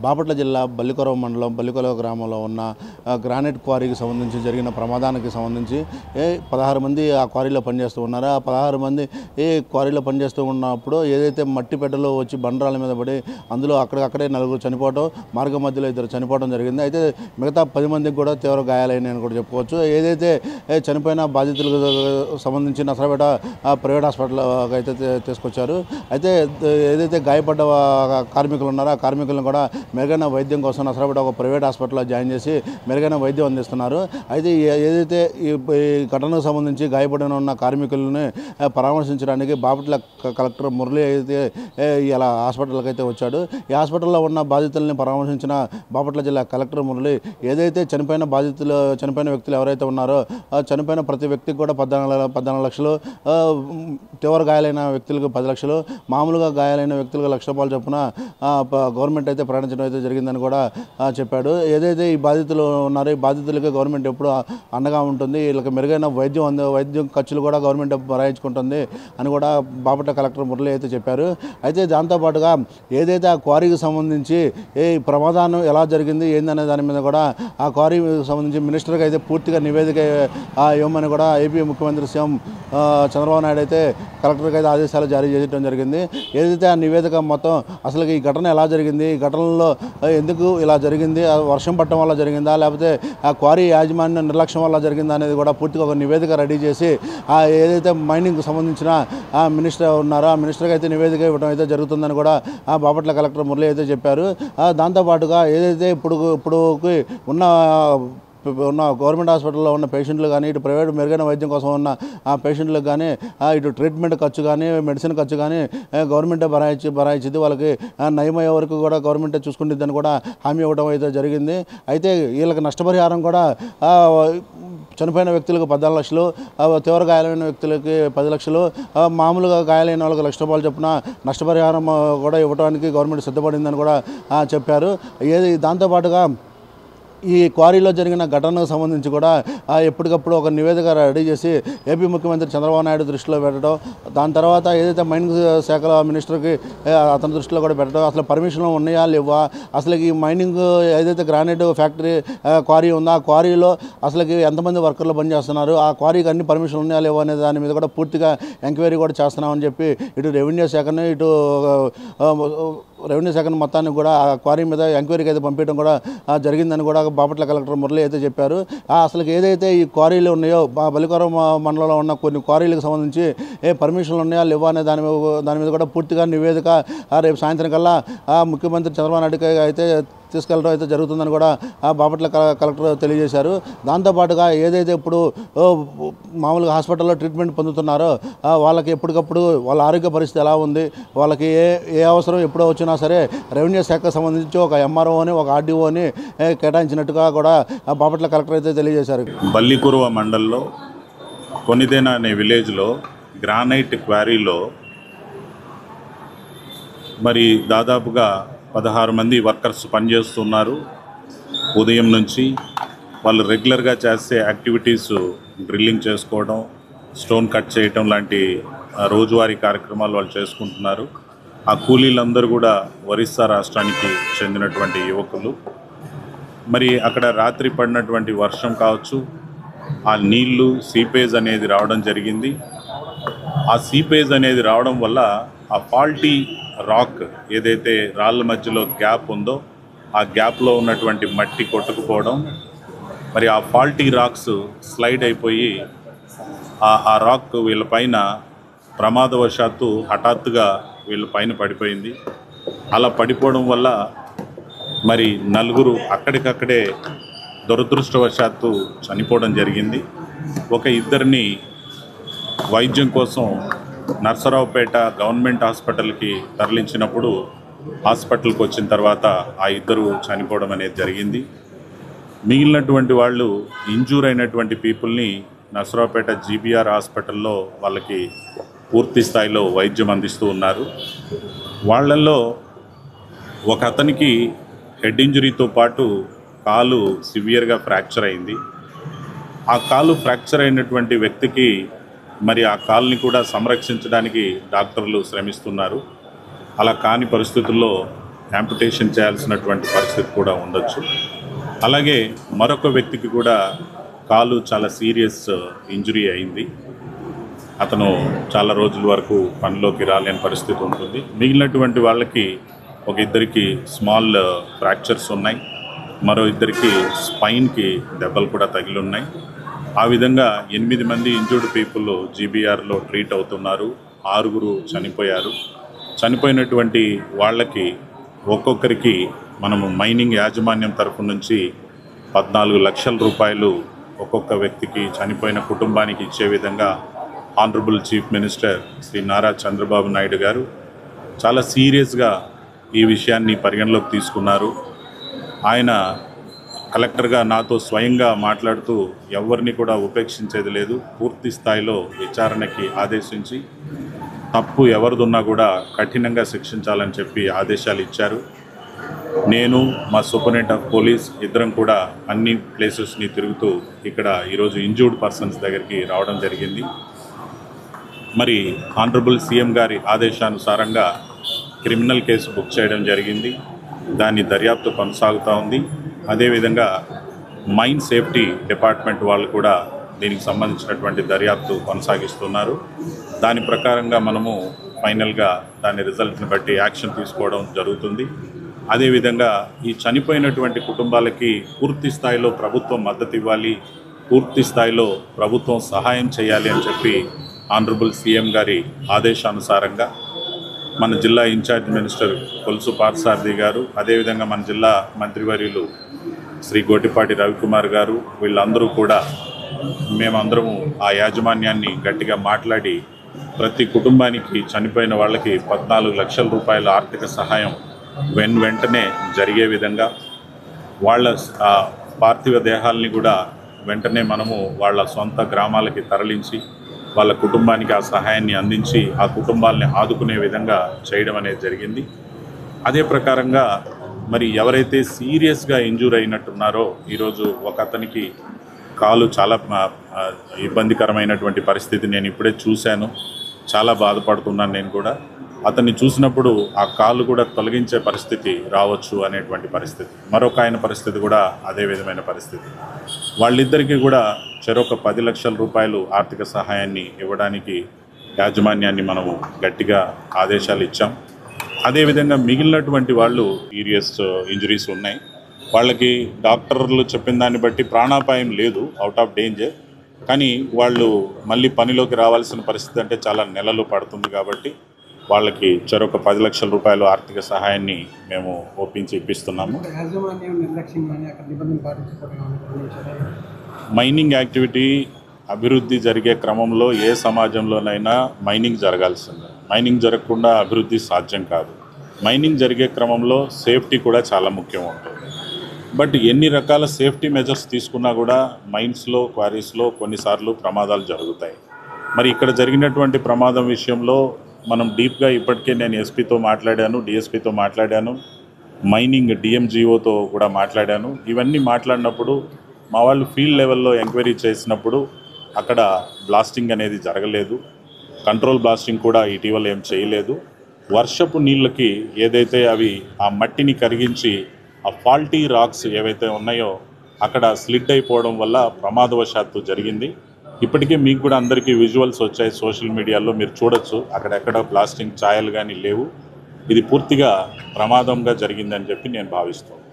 బాపట్ల జిల్లా బల్లికొరవ మండలం బల్లికొరవ గ్రామంలో ఉన్న గ్రానైట్ క్వారీకి సంబంధించి జరిగిన ప్రమాదానికి సంబంధించి 16 మంది ఆ క్వారీలో పనిచేస్తూ ఉన్నారు. ఆ 16 మంది క్వారీలో పనిచేస్తూ ఉన్నప్పుడు ఏదైతే మట్టి పెడ్డలు వచ్చి బండరాల మీద పడి అందులో అక్కడే 4 చనిపోవడం, మార్గ మధ్యలో 2 చనిపోవడం జరిగింది. అయితే మిగతా 10 మందికి కూడా తీవ్ర గాయాలైనాయని కూడా చెప్పుకోవచ్చు. ఏదైతే చనిపోయిన బాధితులకు సంబంధించి నసరాపేట ప్రైవేట్ హాస్పిటల్ అయితే తీసుకొచ్చారు. అయితే ఏదైతే గాయపడ్డ కార్మికులు ఉన్నారో ఆ కార్మికులను కూడా మెరుగైన వైద్యం కోసం నసరాపేట ఒక ప్రైవేట్ హాస్పిటల్లో జాయిన్ చేసి మెరుగైన వైద్యం అందిస్తున్నారు. అయితే ఏదైతే ఈ ఘటనకు సంబంధించి గాయపడిన ఉన్న కార్మికులని పరామర్శించడానికి బాపట్ల కలెక్టర్ మురళి అయితే ఇలా హాస్పిటల్కి అయితే వచ్చాడు. ఈ హాస్పిటల్లో ఉన్న బాధితులని పరామర్శించిన బాపట్ల జిల్లా కలెక్టర్ మురళి ఏదైతే చనిపోయిన వ్యక్తులు ఎవరైతే ఉన్నారో చనిపోయిన ప్రతి వ్యక్తికి కూడా 14 లక్షలు, తీవ్ర గాయాలైన వ్యక్తులకు 10 లక్షలు, మామూలుగా గాయాలైన వ్యక్తులకు ₹1,00,000 చొప్పున గవర్నమెంట్ అయితే ప్రకటించడం అయితే జరిగిందని కూడా చెప్పాడు. ఏదైతే ఈ బాధితులు ఉన్నారో ఈ బాధితులకి గవర్నమెంట్ ఎప్పుడు అండగా ఉంటుంది, వీళ్ళకి మెరుగైన వైద్యం ఖర్చులు కూడా గవర్నమెంట్ భరాయించుకుంటుంది అని కూడా బాపట్ల కలెక్టర్ మురళి అయితే చెప్పారు. అయితే దాంతోపాటుగా ఏదైతే ఆ క్వారీకి సంబంధించి ఈ ప్రమాదం ఎలా జరిగింది ఏందనే దాని మీద కూడా ఆ క్వారీకి సంబంధించి మినిస్టర్కి అయితే పూర్తిగా నివేదిక ఇవ్వమని కూడా ఏపీ ముఖ్యమంత్రి సీఎం చంద్రబాబు నాయుడు అయితే కలెక్టర్కి అయితే ఆదేశాలు జారీ చేయడం జరిగింది. ఏదైతే ఆ నివేదిక మొత్తం అసలు ఈ ఘటన ఎలా జరిగింది, ఈ ఘటనలో ఎందుకు ఇలా జరిగింది, వర్షం పట్టడం వల్ల జరిగిందా లేకపోతే ఆ క్వారీ యాజమాన్య నిర్లక్ష్యం వల్ల జరిగిందా అనేది కూడా పూర్తిగా ఒక నివేదిక రెడీ చేసి ఏదైతే మైనింగ్కి సంబంధించిన మినిస్టర్ ఉన్నారో ఆ మినిస్టర్కి అయితే నివేదిక ఇవ్వడం అయితే జరుగుతుందని కూడా బాపట్ల కలెక్టర్ మురళి అయితే చెప్పారు. దాంతోపాటుగా ఏదైతే ఇప్పుడు ఉన్న గవర్నమెంట్ హాస్పిటల్లో ఉన్న పేషెంట్లు కానీ ఇటు ప్రైవేట్ మెరుగైన వైద్యం కోసం ఉన్న ఆ పేషెంట్లకు కానీ ఇటు ట్రీట్మెంట్ ఖర్చు కానీ మెడిసిన్ ఖర్చు కానీ గవర్నమెంటే భరాయించింది, వాళ్ళకి నయమయ్యే వరకు కూడా గవర్నమెంటే చూసుకుంటుందని కూడా హామీ ఇవ్వడం అయితే జరిగింది. అయితే వీళ్ళకి నష్టపరిహారం కూడా చనిపోయిన వ్యక్తులకు 14 లక్షలు, తీవ్ర గాయాలైన వ్యక్తులకి 10 లక్షలు, మామూలుగా గాయాలైన వాళ్ళకి ₹1,00,000 చొప్పున నష్టపరిహారం కూడా ఇవ్వడానికి గవర్నమెంట్ సిద్ధపడిందని కూడా చెప్పారు. దాంతోపాటుగా ఈ క్వారీలో జరిగిన ఘటనకు సంబంధించి కూడా ఎప్పటికప్పుడు ఒక నివేదిక రెడీ చేసి ఏపీ ముఖ్యమంత్రి చంద్రబాబు నాయుడు దృష్టిలో పెట్టడం, దాని తర్వాత ఏదైతే మైనింగ్ శాఖల మినిస్టర్కి అతని దృష్టిలో కూడా పెట్టడం, అసలు పర్మిషన్లు ఉన్నాయా లేవా, అసలు ఈ మైనింగ్ ఏదైతే గ్రానైట్ ఫ్యాక్టరీ క్వారీ ఉందో ఆ క్వారీలో అసలుకి ఎంతమంది వర్కర్లు పనిచేస్తున్నారు, ఆ క్వారీకి అన్ని పర్మిషన్లు ఉన్నాయా లేవా అనే దాని మీద కూడా పూర్తిగా ఎంక్వైరీ కూడా చేస్తున్నామని చెప్పి ఇటు రెవెన్యూ శాఖను మొత్తానికి కూడా ఆ క్వారీ మీద ఎంక్వైరీకి అయితే పంపించడం కూడా జరిగిందని కూడా బాపట్ల కలెక్టర్ మురళి అయితే చెప్పారు. అసలు ఏదైతే ఈ క్వారీలు ఉన్నాయో బల్లికొరవ మండలంలో ఉన్న కొన్ని క్వారీలకు సంబంధించి పర్మిషన్లు ఉన్నాయా లేవా అనే దాని మీద కూడా పూర్తిగా నివేదిక రేపు సాయంత్రం కల్లా ముఖ్యమంత్రి చంద్రబాబు నాయుడుకి అయితే తీసుకెళ్ళడం అయితే జరుగుతుందని కూడా బాపట్ల కలెక్టర్ తెలియజేశారు. దాంతోపాటుగా ఏదైతే ఇప్పుడు మామూలుగా హాస్పిటల్లో ట్రీట్మెంట్ పొందుతున్నారో వాళ్ళకి ఎప్పటికప్పుడు వాళ్ళ ఆరోగ్య పరిస్థితి ఎలా ఉంది, వాళ్ళకి ఏ అవసరం ఎప్పుడో వచ్చినా సరే రెవెన్యూ శాఖకు సంబంధించి ఒక ఎంఆర్ఓని ఒక ఆర్డీఓని కేటాయించినట్టుగా కూడా బాపట్ల కలెక్టర్ అయితే తెలియజేశారు. బల్లికొరవ మండల్లో కొనిదేన అనే విలేజ్లో గ్రానైట్ క్వారీలో మరి దాదాపుగా 16 మంది వర్కర్స్ పనిచేస్తున్నారు. ఉదయం నుంచి వాళ్ళు రెగ్యులర్గా చేసే యాక్టివిటీస్ డ్రిల్లింగ్ చేసుకోవడం, స్టోన్ కట్ చేయటం లాంటి రోజువారీ కార్యక్రమాలు వాళ్ళు చేసుకుంటున్నారు. ఆ కూలీలందరూ కూడా ఒరిస్సా రాష్ట్రానికి చెందినటువంటి యువకులు. మరి అక్కడ రాత్రి పడినటువంటి వర్షం కావచ్చు, ఆ నీళ్లు సీపేజ్ అనేది రావడం జరిగింది. ఆ సీపేజ్ అనేది రావడం వల్ల ఆ ఫాల్టీ రాక్ ఏదైతే రాళ్ళ మధ్యలో గ్యాప్ ఉందో ఆ గ్యాప్లో ఉన్నటువంటి మట్టి కొట్టుకుపోవడం, మరి ఆ ఫాల్టీ రాక్స్ స్లైడ్ అయిపోయి ఆ రాక్ వీళ్ళపైన ప్రమాదవశాత్తు హఠాత్తుగా వీళ్ళపైన పడిపోయింది. అలా పడిపోవడం వల్ల మరి 4 అక్కడికక్కడే దురదృష్టవశాత్తు చనిపోవడం జరిగింది. ఒక 2 వైద్యం కోసం నర్సరావుపేట గవర్నమెంట్ హాస్పిటల్కి తరలించినప్పుడు హాస్పిటల్కి వచ్చిన తర్వాత ఆ 2 చనిపోవడం అనేది జరిగింది. మిగిలినటువంటి వాళ్ళు ఇంజూర్ అయినటువంటి పీపుల్ని నర్సరావుపేట జీబీఆర్ హాస్పిటల్లో వాళ్ళకి పూర్తి స్థాయిలో వైద్యం అందిస్తూ ఉన్నారు. వాళ్ళల్లో ఒక అతనికి హెడ్ ఇంజరీతో పాటు కాలు సివియర్గా ఫ్రాక్చర్ అయింది. ఆ కాలు ఫ్రాక్చర్ అయినటువంటి వ్యక్తికి మరి ఆ కాలుని కూడా సంరక్షించడానికి డాక్టర్లు శ్రమిస్తున్నారు. అలా కాని పరిస్థితుల్లో యాంపుటేషన్ చేయాల్సినటువంటి పరిస్థితి కూడా ఉండొచ్చు. అలాగే మరొక వ్యక్తికి కూడా కాలు చాలా సీరియస్ ఇంజురీ అయింది. అతను చాలా రోజుల వరకు పనిలోకి రాలేని పరిస్థితి ఉంటుంది. మిగిలినటువంటి వాళ్ళకి ఒక ఇద్దరికి స్మాల్ ఫ్రాక్చర్స్ ఉన్నాయి, మరో ఇద్దరికి స్పైన్కి దెబ్బలు కూడా తగిలి ఉన్నాయి. ఆ విధంగా 8 మంది ఇంజూర్డ్ పీపుల్ జీబీఆర్లో ట్రీట్ అవుతున్నారు. 6 చనిపోయారు. చనిపోయినటువంటి వాళ్ళకి ఒక్కొక్కరికి మనము మైనింగ్ యాజమాన్యం తరఫు నుంచి 14 లక్షల రూపాయలు ఒక్కొక్క వ్యక్తికి చనిపోయిన కుటుంబానికి ఇచ్చే విధంగా honourable chief minister Shri Nara Chandrababu Naidu garu చాలా సీరియస్గా ఈ విషయాన్ని పరిగణలోకి తీసుకున్నారు. ఆయన కలెక్టర్గా నాతో స్వయంగా మాట్లాడుతూ ఎవరిని కూడా ఉపేక్షించేది లేదు, పూర్తి స్థాయిలో విచారణకి ఆదేశించి తప్పు ఎవరిదున్నా కూడా కఠినంగా శిక్షించాలని చెప్పి ఆదేశాలు ఇచ్చారు. నేను మా సూపరింటెండెంట్ ఆఫ్ పోలీస్ ఇద్దరం కూడా అన్ని ప్లేసెస్ని తిరుగుతూ ఇక్కడ ఈరోజు ఇంజూర్డ్ పర్సన్స్ దగ్గరికి రావడం జరిగింది. మరి ఆనరబుల్ సీఎం గారి ఆదేశానుసారంగా క్రిమినల్ కేసు బుక్ చేయడం జరిగింది. దాని దర్యాప్తు కొనసాగుతూ ఉంది. అదేవిధంగా మైన్ సేఫ్టీ డిపార్ట్మెంట్ వాళ్ళు కూడా దీనికి సంబంధించినటువంటి దర్యాప్తు కొనసాగిస్తున్నారు. దాని ప్రకారంగా మనము ఫైనల్గా దాని రిజల్ట్ని బట్టి యాక్షన్ తీసుకోవడం జరుగుతుంది. అదేవిధంగా ఈ చనిపోయినటువంటి కుటుంబాలకి పూర్తి స్థాయిలో ప్రభుత్వం మద్దతు ఇవ్వాలి, పూర్తి స్థాయిలో ప్రభుత్వం సహాయం చేయాలి అని చెప్పి ఆనరబుల్ సీఎం గారి ఆదేశానుసారంగా మన జిల్లా ఇన్ఛార్జ్ మినిస్టర్ కొలుసు పార్థసారథి గారు, అదేవిధంగా మన జిల్లా మంత్రివర్యులు శ్రీ గోటిపాటి రవికుమార్ గారు, వీళ్ళందరూ కూడా మేమందరము ఆ యాజమాన్యాన్ని గట్టిగా మాట్లాడి ప్రతి కుటుంబానికి చనిపోయిన వాళ్ళకి 14 లక్షల రూపాయల ఆర్థిక సహాయం వెంటనే జరిగే విధంగా వాళ్ళ పార్థివ దేహాలని కూడా వెంటనే మనము వాళ్ళ సొంత గ్రామాలకి తరలించి వాళ్ళ కుటుంబానికి ఆ సహాయాన్ని అందించి ఆ కుటుంబాలని ఆదుకునే విధంగా చేయడం అనేది జరిగింది. అదే ప్రకారంగా మరి ఎవరైతే సీరియస్గా ఇంజూర్ అయినట్టున్నారో ఈరోజు ఒక అతనికి కాలు చాలా ఇబ్బందికరమైనటువంటి పరిస్థితి నేను ఇప్పుడే చూశాను. చాలా బాధపడుతున్నాను నేను కూడా. అతన్ని చూసినప్పుడు ఆ కాలు కూడా తొలగించే పరిస్థితి రావచ్చు అనేటువంటి పరిస్థితి. మరొక ఆయన పరిస్థితి కూడా అదే విధమైన పరిస్థితి. వాళ్ళిద్దరికీ కూడా చెరొక 10 లక్షల రూపాయలు ఆర్థిక సహాయాన్ని ఇవ్వడానికి యాజమాన్యాన్ని మనము గట్టిగా ఆదేశాలు ఇచ్చాం. అదేవిధంగా మిగిలినటువంటి వాళ్ళు సీరియస్ ఇంజరీస్ ఉన్నాయి. వాళ్ళకి డాక్టర్లు చెప్పిన దాన్ని బట్టి ప్రాణాపాయం లేదు, అవుట్ ఆఫ్ డేంజర్. కానీ వాళ్ళు మళ్ళీ పనిలోకి రావాల్సిన పరిస్థితి అంటే చాలా నెలలు పడుతుంది. కాబట్టి వాళ్ళకి చెరొక 10 లక్షల రూపాయలు ఆర్థిక సహాయాన్ని మేము ఒప్పించి ఇప్పిస్తున్నాము. మైనింగ్ యాక్టివిటీ అభివృద్ధి జరిగే క్రమంలో ఏ సమాజంలోనైనా మైనింగ్ జరగాల్సిందే. మైనింగ్ జరగకుండా అభివృద్ధి సాధ్యం కాదు. మైనింగ్ జరిగే క్రమంలో సేఫ్టీ కూడా చాలా ముఖ్యం ఉంటుంది. బట్ ఎన్ని రకాల సేఫ్టీ మెజర్స్ తీసుకున్నా కూడా మైన్స్లో, క్వారీస్లో కొన్నిసార్లు ప్రమాదాలు జరుగుతాయి. మరి ఇక్కడ జరిగినటువంటి ప్రమాదం విషయంలో మనం డీప్గా ఇప్పటికే నేను ఎస్పీతో మాట్లాడాను, డిఎస్పీతో మాట్లాడాను, మైనింగ్ డిఎంజిఓతో కూడా మాట్లాడాను. ఇవన్నీ మాట్లాడినప్పుడు మా వాళ్ళు ఫీల్డ్ లెవెల్లో ఎంక్వైరీ చేసినప్పుడు అక్కడ బ్లాస్టింగ్ అనేది జరగలేదు. కంట్రోల్ బ్లాస్టింగ్ కూడా ఇటీవల ఏం చేయలేదు. వర్షపు నీళ్ళకి ఏదైతే అవి ఆ మట్టిని కరిగించి ఆ ఫాల్టీ రాక్స్ ఏవైతే ఉన్నాయో అక్కడ స్లిడ్ అయిపోవడం వల్ల ప్రమాదవశాత్తు జరిగింది. ఇప్పటికే మీకు కూడా అందరికీ విజువల్స్ వచ్చాయి, సోషల్ మీడియాలో మీరు చూడొచ్చు. అక్కడెక్కడ బ్లాస్టింగ్ ఛాయలు కానీ లేవు. ఇది పూర్తిగా ప్రమాదంగా జరిగిందని చెప్పి నేను భావిస్తున్నాను.